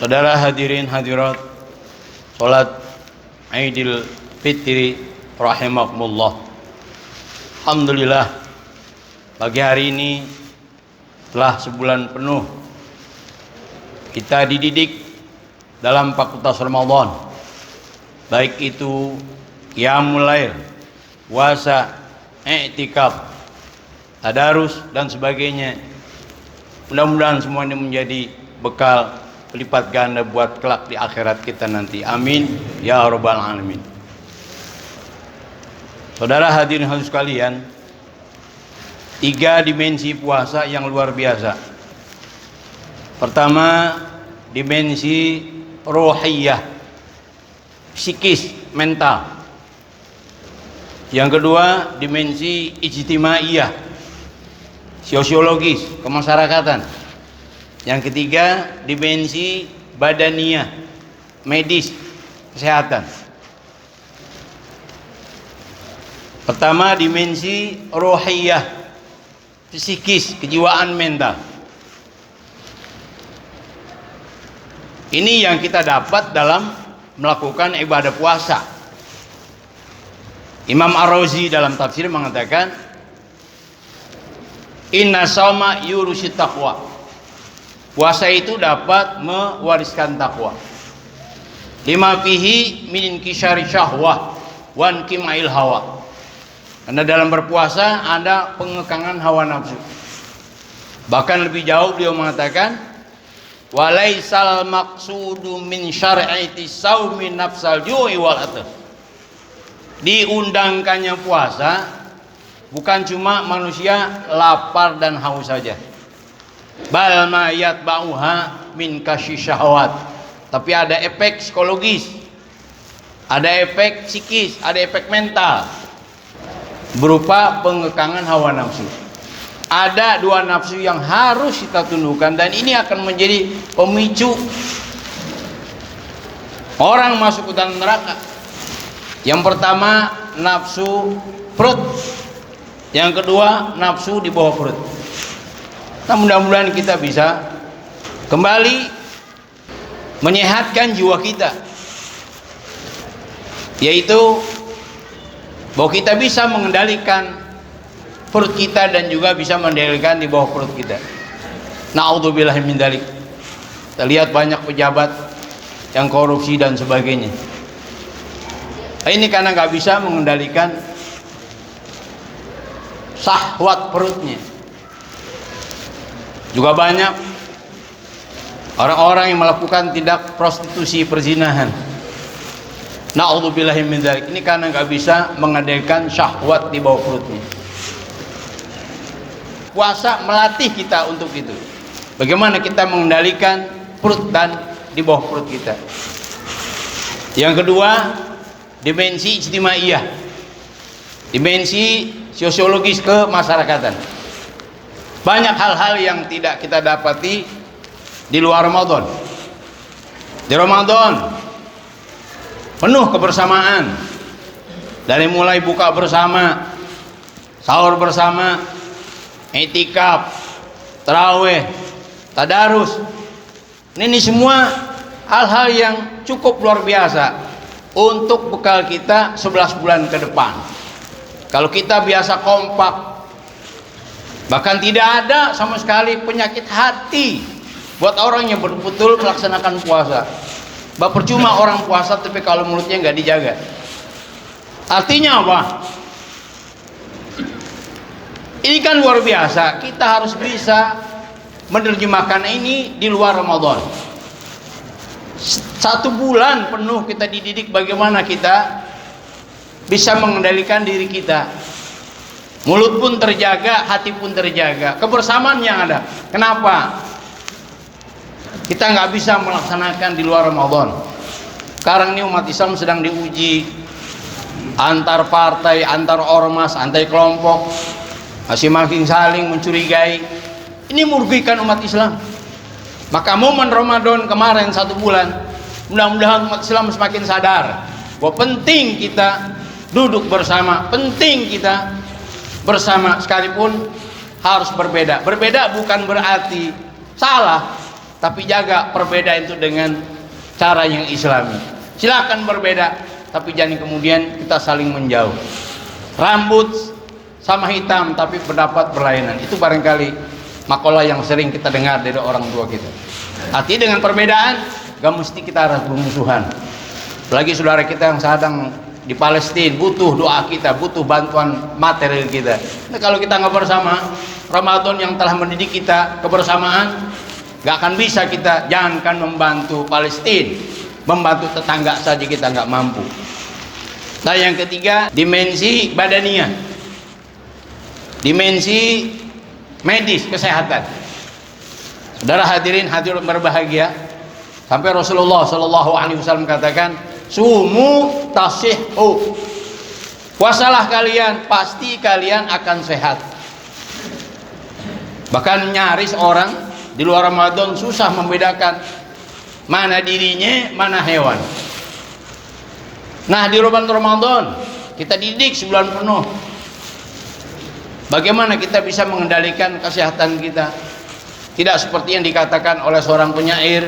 Saudara hadirin hadirat salat Idul Fitri rahimakumullah. Alhamdulillah, pagi hari ini telah sebulan penuh kita dididik dalam Fakultas Ramadan, baik itu qiyamul lail, puasa, i'tikaf, tadarus dan sebagainya. Mudah-mudahan semua ini menjadi bekal lipat ganda buat kelak di akhirat kita nanti. Amin ya rabbal alamin. Saudara hadirin hadirat sekalian, 3 dimensi puasa yang luar biasa. Pertama, dimensi rohiyah, psikis, mental. Yang kedua, dimensi ijtimaiyah, sosiologis, kemasyarakatan. Yang ketiga, dimensi badaniyah, medis, kesehatan. Pertama, dimensi rohiyah, psikis, kejiwaan, mental. Ini yang kita dapat dalam melakukan ibadah puasa. Imam Ar-Razi dalam tafsir mengatakan, inna shauma yurusit taqwa. Puasa itu dapat mewariskan takwa. Lima fihi min kisyari syahwah wan kimail hawa. Karena dalam berpuasa ada pengekangan hawa nafsu. Bahkan lebih jauh beliau mengatakan, walaisal maqsudu min syar'iti saumi nafsal ju'i wal atas. Diundangkannya puasa bukan cuma manusia lapar dan haus saja. Bal ma yatba'uha min kasyi syahwat. Tapi ada efek psikologis, ada efek psikis, ada efek mental berupa pengekangan hawa nafsu. Ada 2 nafsu yang harus kita tundukkan, dan ini akan menjadi pemicu orang masuk ke dalam neraka. Yang pertama, nafsu perut. Yang kedua, nafsu di bawah perut. Nah, mudah-mudahan kita bisa kembali menyehatkan jiwa kita, yaitu bahwa kita bisa mengendalikan perut kita dan juga bisa mengendalikan di bawah perut kita. Na'udzubillahi min dzalik. Kita lihat banyak pejabat yang korupsi dan sebagainya. Ini karena nggak bisa mengendalikan syahwat perutnya. Juga banyak orang-orang yang melakukan tindak prostitusi, perzinahan. Na'udzubillahi min dzalik. Ini karena nggak bisa mengendalikan syahwat di bawah perutnya. Puasa melatih kita untuk itu. Bagaimana kita mengendalikan perut dan di bawah perut kita. Yang kedua, dimensi ijtimaiyah, dimensi sosiologis kemasyarakatan. Banyak hal-hal yang tidak kita dapati di luar Ramadan. Di Ramadan penuh kebersamaan, dari mulai buka bersama, sahur bersama, i'tikaf, tarawih, tadarus. Ini semua hal-hal yang cukup luar biasa untuk bekal kita 11 bulan ke depan. Kalau kita biasa kompak, bahkan tidak ada sama sekali penyakit hati buat orang yang betul-betul melaksanakan puasa. Percuma orang puasa tapi kalau mulutnya nggak dijaga. Artinya apa? Ini kan luar biasa. Kita harus bisa menerjemahkan ini di luar Ramadan. 1 bulan penuh kita dididik bagaimana kita bisa mengendalikan diri kita. Mulut pun terjaga, hati pun terjaga, kebersamaan yang ada. Kenapa? Kita nggak bisa melaksanakan di luar Ramadan. Sekarang ini umat Islam sedang diuji, antar partai, antar ormas, antar kelompok, masing-masing saling mencurigai. Ini merugikan umat Islam. Maka momen Ramadan kemarin 1 bulan, mudah-mudahan umat Islam semakin sadar bahwa penting kita duduk bersama, penting kita bersama, sekalipun harus berbeda. Berbeda bukan berarti salah, tapi jaga perbedaan itu dengan cara yang islami. Silakan berbeda, tapi jangan kemudian kita saling menjauh. Rambut sama hitam tapi pendapat berlainan, itu barangkali makalah yang sering kita dengar dari orang tua kita. Artinya dengan perbedaan gak mesti kita harus bermusuhan. Apalagi saudara kita yang sedang di Palestina butuh doa kita, butuh bantuan material kita. Nah, kalau kita nggak bersama, Ramadan yang telah mendidik kita kebersamaan, nggak akan bisa kita. Jangankan membantu Palestina, membantu tetangga saja kita nggak mampu. Nah, yang ketiga, dimensi badaniyah, dimensi medis kesehatan. Saudara hadirin hadirat berbahagia, sampai Rasulullah Shallallahu Alaihi Wasallam katakan, sumu tasihhu, puasalah kalian, pasti kalian akan sehat. Bahkan nyaris orang di luar Ramadan susah membedakan mana dirinya, mana hewan. Nah, di Ramadan kita didik sebulan penuh. Bagaimana kita bisa mengendalikan kesehatan kita? Tidak seperti yang dikatakan oleh seorang penyair,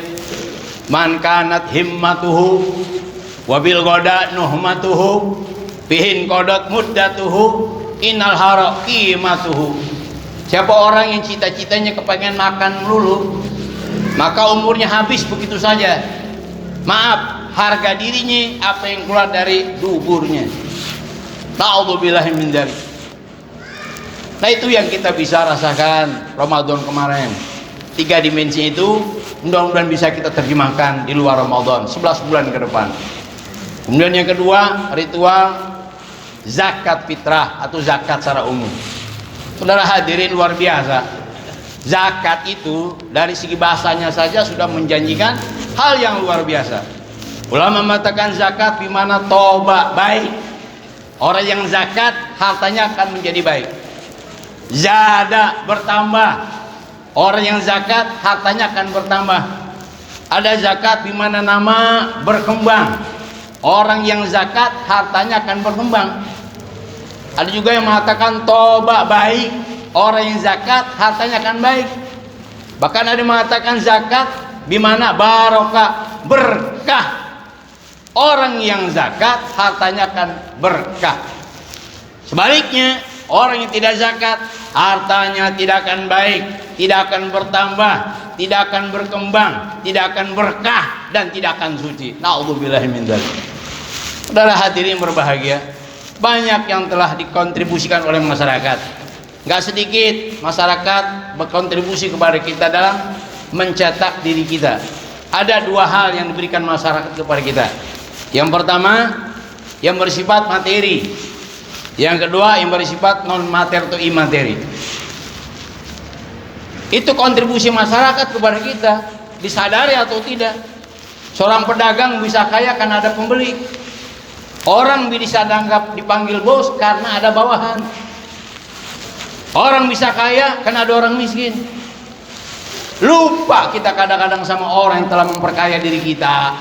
man kanat himmatuhu wabil goda nuhmatuhu bihin kodot muddatuhu inal hara qimatuhu. Siapa orang yang cita-citanya kepengen makan melulu, maka umurnya habis begitu saja. Maaf, harga dirinya apa yang keluar dari duburnya. Ta'udzubillahi min dzalik. Nah, itu yang kita bisa rasakan Ramadan kemarin. 3 dimensi itu mudah-mudahan bisa kita terjemahkan di luar Ramadan 11 bulan ke depan. Kemudian yang kedua, ritual zakat fitrah atau zakat secara umum. Saudara hadirin luar biasa. Zakat itu dari segi bahasanya saja sudah menjanjikan hal yang luar biasa. Ulama mengatakan zakat di mana toba baik. Orang yang zakat hartanya akan menjadi baik. Zada bertambah. Orang yang zakat hartanya akan bertambah. Ada zakat di mana nama berkembang. Orang yang zakat hartanya akan berkembang. Ada juga yang mengatakan toba baik. Orang yang zakat hartanya akan baik. Bahkan ada yang mengatakan zakat di mana barokah, berkah. Orang yang zakat hartanya akan berkah. Sebaliknya, orang yang tidak zakat hartanya tidak akan baik, tidak akan bertambah, tidak akan berkembang, tidak akan berkah, dan tidak akan suci. Na'udzubillahi min dzalik. Saudara hadirin berbahagia, banyak yang telah dikontribusikan oleh masyarakat. Gak sedikit masyarakat berkontribusi kepada kita dalam mencetak diri kita. Ada 2 hal yang diberikan masyarakat kepada kita. Yang pertama, yang bersifat materi. Yang kedua, yang bersifat non materi atau imateri. Itu kontribusi masyarakat kepada kita, disadari atau tidak. Seorang pedagang bisa kaya karena ada pembeli. Orang bisa dipanggil bos karena ada bawahan. Orang bisa kaya karena ada orang miskin. Lupa kita kadang-kadang sama orang yang telah memperkaya diri kita.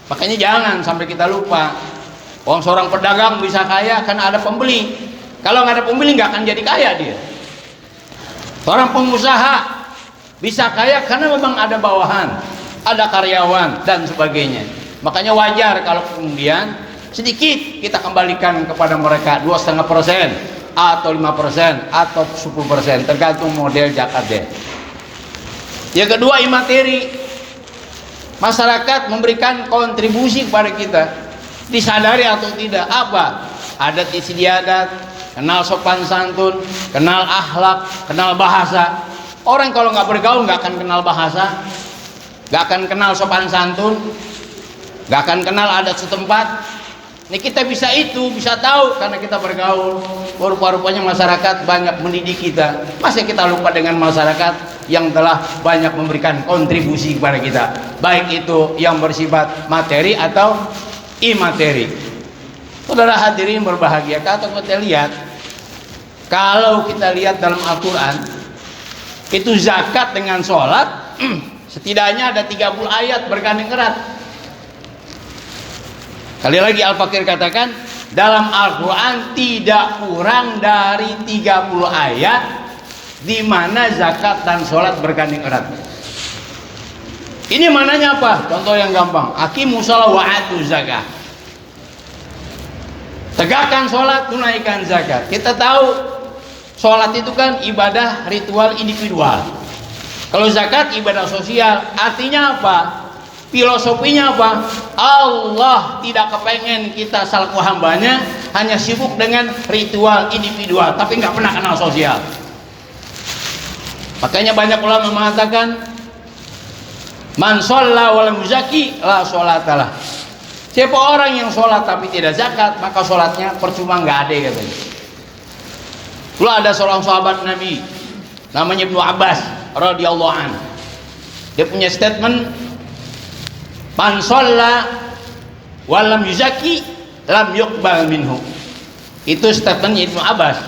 Makanya jangan sampai kita lupa. Orang seorang pedagang bisa kaya karena ada pembeli. Kalau nggak ada pembeli nggak akan jadi kaya dia. Seorang pengusaha bisa kaya karena memang ada bawahan, ada karyawan dan sebagainya. Makanya wajar kalau kemudian sedikit kita kembalikan kepada mereka 2,5% atau 5% atau 10%, tergantung model zakatnya. Yang kedua, imateri. Masyarakat memberikan kontribusi kepada kita, disadari atau tidak. Apa? Adat istiadat, kenal sopan santun, kenal akhlak, kenal bahasa. Orang kalau nggak bergaul nggak akan kenal bahasa, nggak akan kenal sopan santun, nggak akan kenal adat setempat. Ini kita bisa tahu karena kita bergaul. Rupa-rupanya masyarakat banyak mendidik kita. Masa kita lupa dengan masyarakat yang telah banyak memberikan kontribusi kepada kita, baik itu yang bersifat materi atau imateri. Saudara hadirin berbahagia, kalau kita lihat dalam Al-Quran, itu zakat dengan sholat setidaknya ada 30 ayat bergandeng erat. Kali lagi Al-Fakir katakan, dalam Al-Quran tidak kurang dari 30 ayat di mana zakat dan sholat bergandeng erat. Ini mananya apa? Contoh yang gampang, aqimus shalah wa atuz zakah. Tegakkan sholat, tunaikan zakat. Kita tahu sholat itu kan ibadah ritual individual. Kalau zakat ibadah sosial. Artinya apa? Filosofinya apa? Allah tidak kepengen kita selaku hambanya hanya sibuk dengan ritual individual, tapi nggak pernah kenal sosial. Makanya banyak ulama mengatakan, man sholla wa lam yuzaki la sholatalah. Siapa orang yang sholat tapi tidak zakat, maka sholatnya percuma, nggak ada katanya. Dulu ada seorang sahabat Nabi namanya Ibnu Abbas radhiyallahu anhu. Dia punya statement, man sholla wa lam yuzaki lam yuqbal minhu. Itu statementnya Ibnu Abbas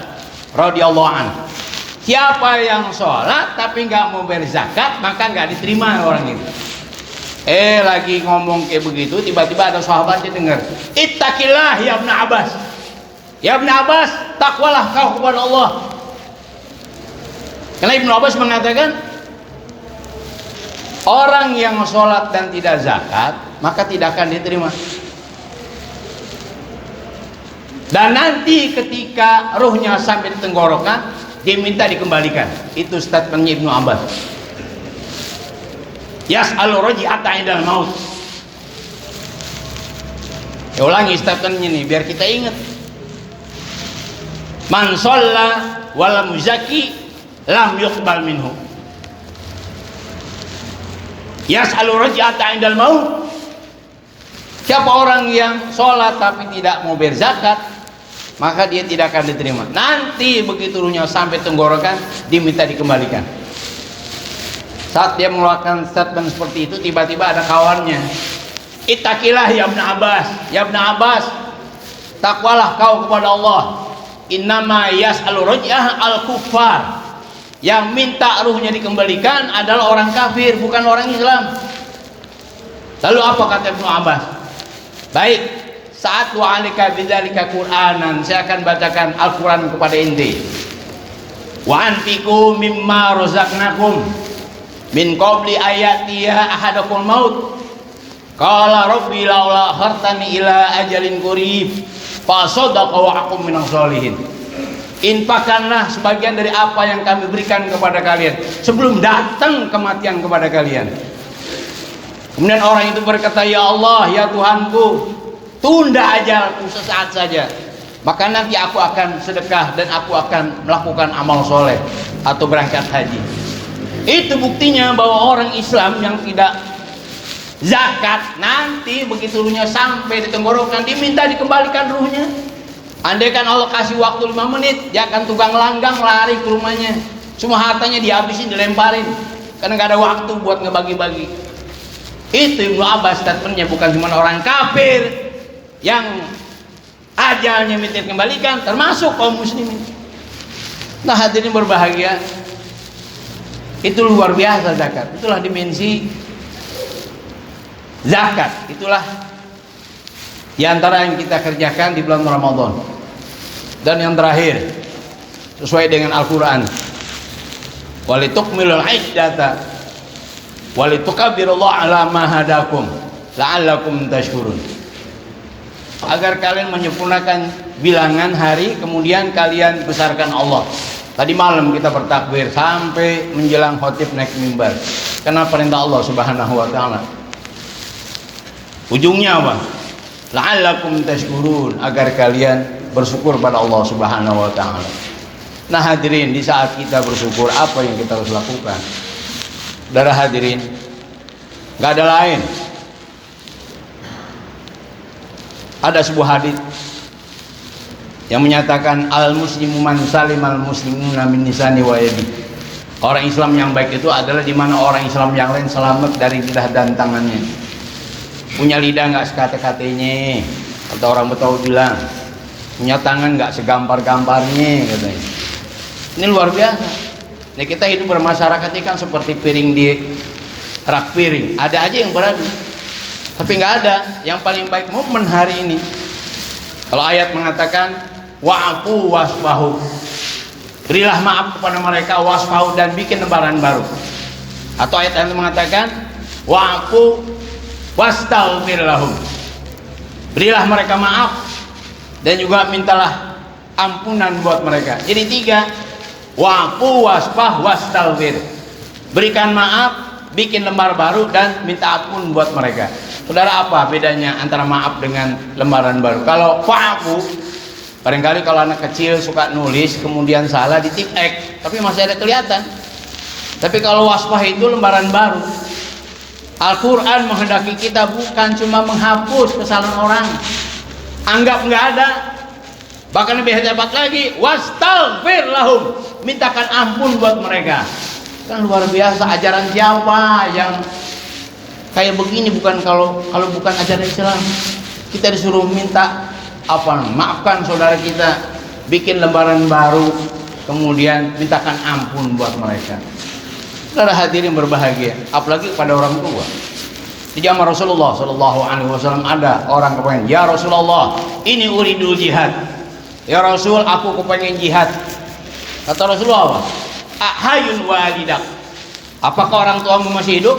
radhiyallahu anhu. Siapa yang sholat tapi nggak mau berzakat, maka nggak diterima orang itu. Lagi ngomong kayak begitu, tiba-tiba ada sahabatnya dengar, ittaqillah ya Ibnu Abbas. Ya Ibnu Abbas, takwalah kau kepada Allah. Karena Ibnu Abbas mengatakan, orang yang sholat dan tidak zakat, maka tidak akan diterima. Dan nanti ketika ruhnya sampai di tenggorokan, dia minta dikembalikan. Itu statementnya Ibnu Abbas. Yas'alu raji'ata indal maut. Ya, ulangi statementnya nih biar kita ingat. Man shalla wa lam yuzaki lam yuqbal minhu. Yas'alu raji'ata indal maut. Siapa orang yang sholat tapi tidak mau berzakat, maka dia tidak akan diterima. Nanti begitu ruhnya sampai tenggorokan, diminta dikembalikan. Saat dia mengeluarkan statement seperti itu, tiba-tiba ada kawannya, ittaqillah ya Ibnu Abbas. Ya Ibnu Abbas, takwalah kau kepada Allah. Innama yas'alu raj'ah al-kuffar. Yang minta ruhnya dikembalikan adalah orang kafir, bukan orang Islam. Lalu apa kata Ibnu Abbas? Baik, saat wa'alika bidzalika Qur'anan, saya akan bacakan Al-Quran kepada ente. Wa anfiqu mimma razaqnakum min qabli ayatiya ahadakum maut qala rabbi laula akhartani ila ajalin qarib fa sadaqa wa aqum minas sholihin. Infakkanlah sebagian dari apa yang kami berikan kepada kalian sebelum datang kematian kepada kalian. Kemudian orang itu berkata, ya Allah, ya Tuhanku, tunda ajalku sesaat saja, maka nanti aku akan sedekah dan aku akan melakukan amal soleh atau berangkat haji. Itu buktinya bahwa orang Islam yang tidak zakat, nanti begitu ruhnya sampai di tenggorokan, diminta dikembalikan ruhnya. Andaikan Allah kasih waktu 5 menit, dia akan tukang langgang lari ke rumahnya, semua hartanya dihabisin, dilemparin, karena gak ada waktu buat ngebagi-bagi. Itu Ibnu Abbas statementnya, bukan cuma orang kafir yang ajalnya minta dikembalikan, termasuk kaum muslimin. Nah, hadirin berbahagia, itu luar biasa zakat. Itulah dimensi zakat. Itulah diantara yang kita kerjakan di bulan Ramadan. Dan yang terakhir, sesuai dengan Al-Quran, walitukmilul iddata walitukabbirullaha ala ma hadakum la'allakum tashkurun. Agar kalian menyempurnakan bilangan hari, kemudian kalian besarkan Allah. Tadi malam kita bertakbir sampai menjelang khotib naik mimbar, karena perintah Allah Subhanahu wa taala. Ujungnya apa? La'allakum tashkurun, agar kalian bersyukur pada Allah Subhanahu wa taala. Nah hadirin, di saat kita bersyukur, apa yang kita harus lakukan? Saudara hadirin, gak ada lain. Ada sebuah hadis yang menyatakan al-muslimu man salimal muslimuna min lisani wa yadi. Orang Islam yang baik itu adalah di mana orang Islam yang lain selamat dari lidah dan tangannya. Punya lidah nggak sekate-katenya, atau orang Betawi bilang, punya tangan nggak segampar-gamparnya katanya. Ini luar biasa. Nah, kita hidup bermasyarakat ini kan seperti piring di rak piring. Ada aja yang beradu, tapi nggak ada yang paling baik momen hari ini. Kalau ayat mengatakan wa'afu wasfahu, berilah maaf kepada mereka, wasfahu, dan bikin lembaran baru. Atau ayat yang mengatakan wa'fu wastaghfir lahum. Berilah mereka maaf dan juga mintalah ampunan buat mereka. Jadi 3, wa'fu wasfah wastaghfir. Berikan maaf, bikin lembar baru, dan minta ampun buat mereka. Saudara, apa bedanya antara maaf dengan lembaran baru? Kalau wa'fu, barangkali kalau anak kecil suka nulis kemudian salah di tip X, tapi masih ada kelihatan. Tapi kalau wasfah itu lembaran baru. Al-Quran menghendaki kita bukan cuma menghapus kesalahan orang, anggap nggak ada, bahkan lebih hebat lagi, wastaghfir lahum, mintakan ampun buat mereka. Kan luar biasa. Ajaran siapa yang kayak begini? Bukan kalau bukan ajaran Islam. Kita disuruh minta apa? Maafkan saudara kita, bikin lembaran baru, kemudian mintakan ampun buat mereka. Saudara hadirin berbahagia, apalagi kepada orang tua. Di zaman Rasulullah Shallallahu Alaihi Wasallam ada orang kepengen, ya Rasulullah, ini uridul jihad. Ya Rasul, aku kepengen jihad. Kata Rasulullah apa? Ahayun walidak. Apakah orang tuamu masih hidup?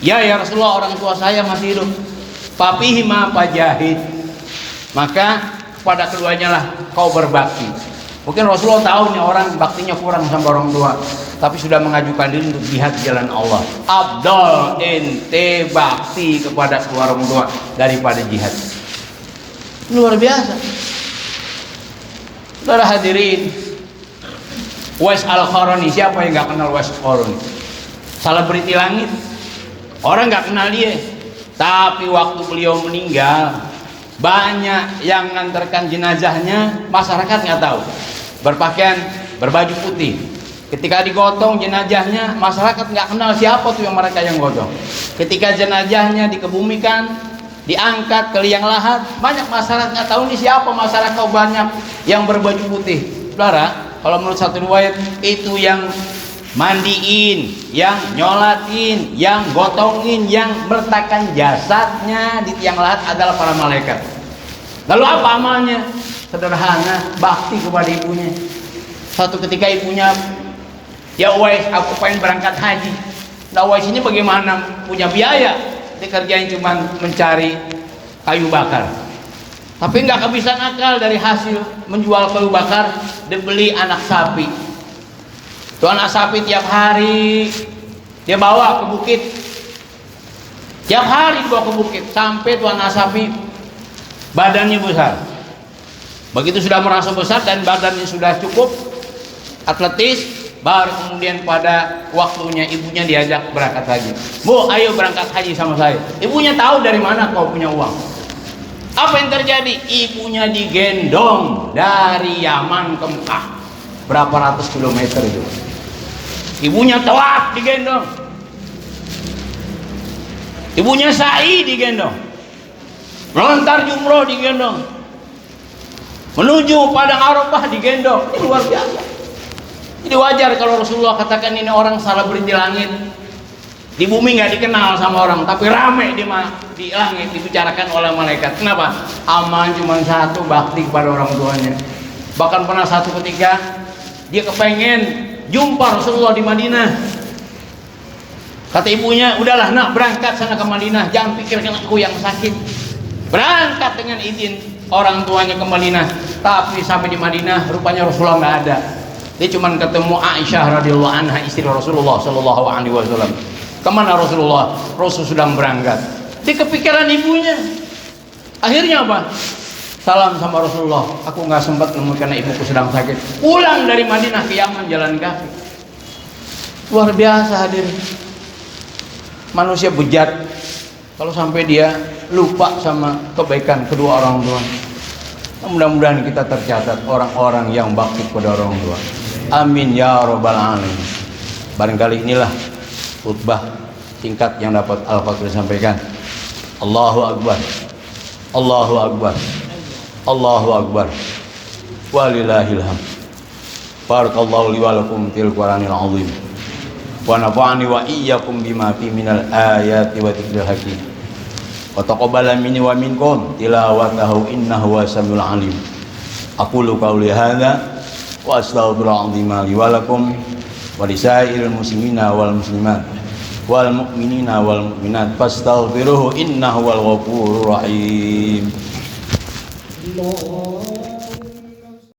Ya Rasulullah, orang tua saya masih hidup. Papihima pajahid. Maka kepada keduanya lah kau berbakti. Mungkin Rasulullah tahu nih orang baktinya kurang sama orang tua, tapi sudah mengajukan diri untuk jihad di jalan Allah. Abdul ente bakti kepada kedua orang tua daripada jihad. Luar biasa. Saudara hadirin, Uwais Al-Qarani, siapa yang nggak kenal Uwais Al-Qarani? Selebriti langit, orang nggak kenal dia. Tapi waktu beliau meninggal, banyak yang mengantarkan jenazahnya, masyarakat nggak tahu. Berpakaian berbaju putih. Ketika digotong jenazahnya, masyarakat nggak kenal siapa tuh yang mereka yang gotong. Ketika jenazahnya dikebumikan, diangkat ke liang lahat, banyak masyarakat nggak tahu nih siapa. Masyarakat banyak yang berbaju putih. Saudara, kalau menurut satu riwayat itu yang mandiin, yang nyolatin, yang gotongin, yang meletakkan jasadnya di tiang lahat adalah para malaikat. Lalu apa amalnya? Sederhana, bakti kepada ibunya. Suatu ketika ibunya, ya Uwais, aku pengen berangkat haji. Nah Uwais ini bagaimana? Punya biaya, dikerjain cuma mencari kayu bakar. Tapi nggak kehabisan akal, dari hasil menjual kayu bakar dibeli anak sapi. Tuh anak sapi tiap hari dia bawa ke bukit. Tiap hari dibawa ke bukit sampai tuh anak sapi badannya besar. Begitu sudah merasa besar dan badannya sudah cukup atletis, baru kemudian pada waktunya ibunya diajak berangkat haji. Bu, ayo berangkat haji sama saya. Ibunya tahu dari mana kau punya uang. Apa yang terjadi? Ibunya digendong dari Yaman ke Mekah. Berapa ratus kilometer itu. Ibunya tawaf digendong. Ibunya sa'i digendong. Melontar jumroh digendong. Menuju padang Arafah digendong. Ini luar biasa. Jadi wajar kalau Rasulullah katakan ini orang selebriti langit. Di bumi nggak dikenal sama orang, tapi ramai di langit dibicarakan oleh malaikat. Kenapa? Aman cuma satu, bakti kepada orang tuanya. Bahkan pernah satu ketika dia kepengen jumpa Rasulullah di Madinah. Kata ibunya, udahlah nak, berangkat sana ke Madinah, jangan pikirkan aku yang sakit. Berangkat dengan izin orang tuanya ke Madinah. Tapi sampai di Madinah rupanya Rasulullah nggak ada. Dia cuma ketemu Aisyah radhiyallahu anha, istri Rasulullah sallallahu alaihi wasallam. Kemana Rasulullah? Rasul sedang berangkat. Di kepikiran ibunya. Akhirnya apa? Salam sama Rasulullah. Aku nggak sempat nemuin karena ibuku sedang sakit. Pulang dari Madinah ke Yaman jalan kaki. Luar biasa hadirin. Manusia bejat kalau sampai dia lupa sama kebaikan kedua orang tua. Mudah-mudahan kita tercatat orang-orang yang bakti kepada orang tua. Amin ya rabbal alamin. Barangkali inilah khutbah singkat yang dapat Al-Fakir sampaikan. Allahu Akbar, Allahu Akbar, Allahu Akbar, walillahil hamd. Barakallahu li wa lakum fil Qur'anil azim. Wa nafa'ani wa iyyakum bima fi minal ayati wa dzikril hakim. Wa taqabbala minni wa minkum tilawatahu innahu wasamiul alim. Aqulu qawli hadza wa astaghfirullahaladzim li wa lakum wa lisairil muslimina wal muslimat wal mu'minina wal mu'minat fastaghfiruhu innahu wal ghafurur rahim.